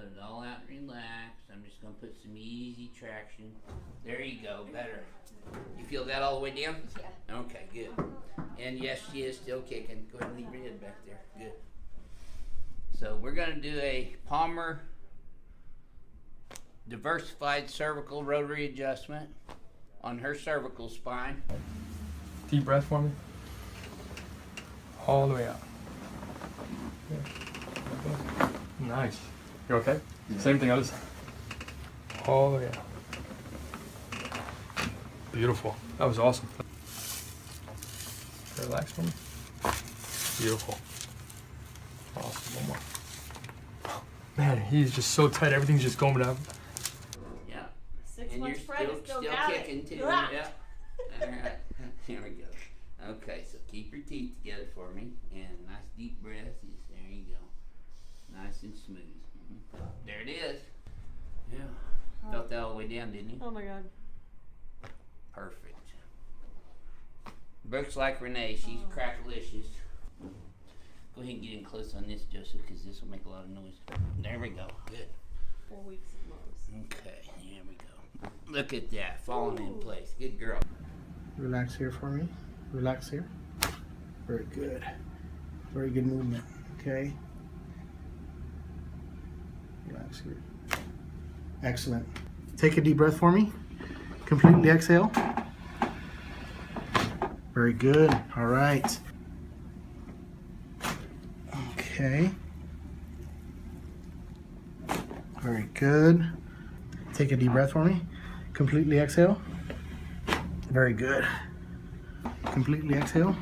let it all out and relax. I'm just gonna put some easy traction. There you go, better. You feel that all the way down? Yeah. Okay, good. And yes, she is still kicking. Go ahead and leave your head back there. Good. So we're gonna do a Palmer diversified cervical rotary adjustment on her cervical spine. Deep breath for me. All the way out. Yeah. Nice. You okay? Yeah. Same thing, other side. All the way out. Beautiful. That was awesome. Relax for me. Beautiful. Awesome. One more. Man, he's just so tight. Everything's just going down. Yeah. 6 And months you're pregnant, still got kicking it. too. Ah. Yeah. All right. Here we go. Okay, so keep your teeth together for me, and nice deep breath. Yes, there you go. Nice and smooth. Mm-hmm. There it is. Yeah. Felt that all the way down, didn't you? Oh my God. Perfect. Brooks like Renee. She's crackalicious. Go ahead and get in close on this, Joseph, because this will make a lot of noise. There we go. Good. 4 weeks of lows. Okay, here we go. Look at that, falling in place. Good girl. Relax here for me. Relax here. Very good. Very good movement. Okay. Relax here. Excellent. Take a deep breath for me. Completely exhale. Very good. All right. Okay. Very good. Take a deep breath for me. Completely exhale. Very good. Completely exhale.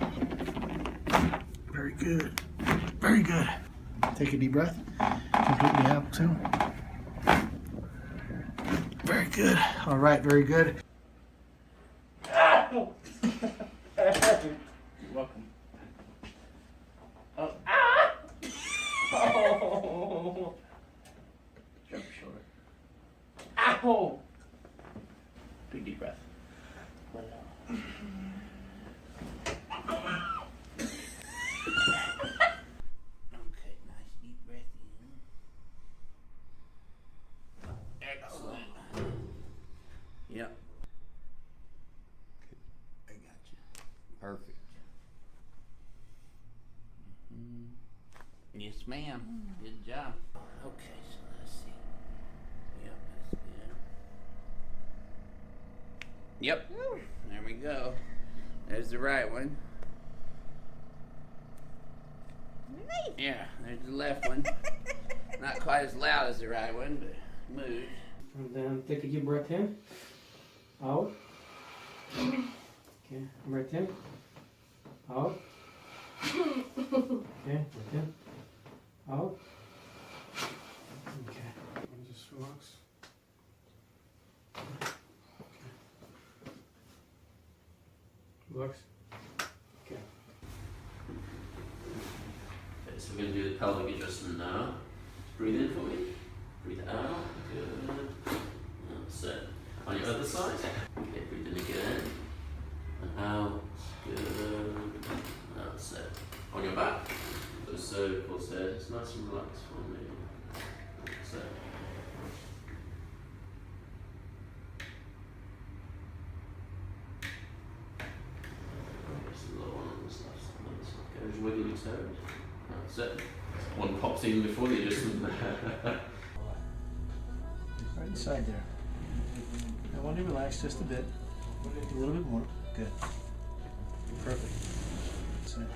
Very good. Very good. Take a deep breath. Completely exhale. Very good. All right, very good. You're welcome. Oh, ah! Oh. Drop your shoulder. Ow. Big deep breath. Let it out. Okay, nice deep breath in. Excellent. Yep. I got you. Perfect. Yes, ma'am. Good job. Okay, so let's see. Yep, that's good. Yep. There we go. There's the right one. Yeah, there's the left one. Not quite as loud as the right one, but moves. And then take a deep breath in. Out. Okay, breath in. Out. Okay, breath in. Out. Okay. And just relax. Okay. Relax. Okay. Okay, so we're going to do the pelvic adjustment now. Breathe in for me. Breathe out. Good. That's it. On your other side. Okay, breathe in again. And out. Good. That's it. On your back. Those cervicals there. Just nice and relaxed for me. That's it. Just a little one on this left side. Okay, just wiggle your toes. That's it. One pops in before the adjustment. Right inside there. I want you to relax just a bit. A little bit more. Good. Perfect. That's it.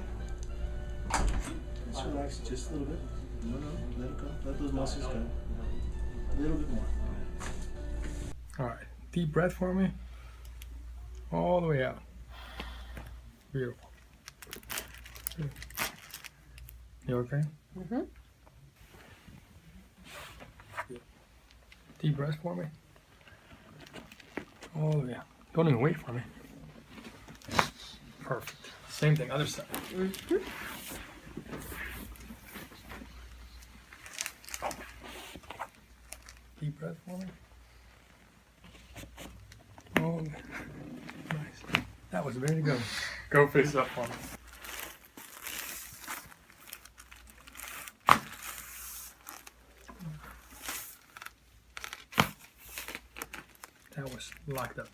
Just relax just a little bit. No, let it go. Let those muscles go. A little bit more. All right. Deep breath for me. All the way out. Beautiful. Good. You okay? Mm-hmm. Deep breath for me. All the way out. Don't even wait for me. Perfect. Same thing, other side. Mm-hmm. Deep breath for me. Oh, nice. That was ready to go. Go face up for me. That was locked up.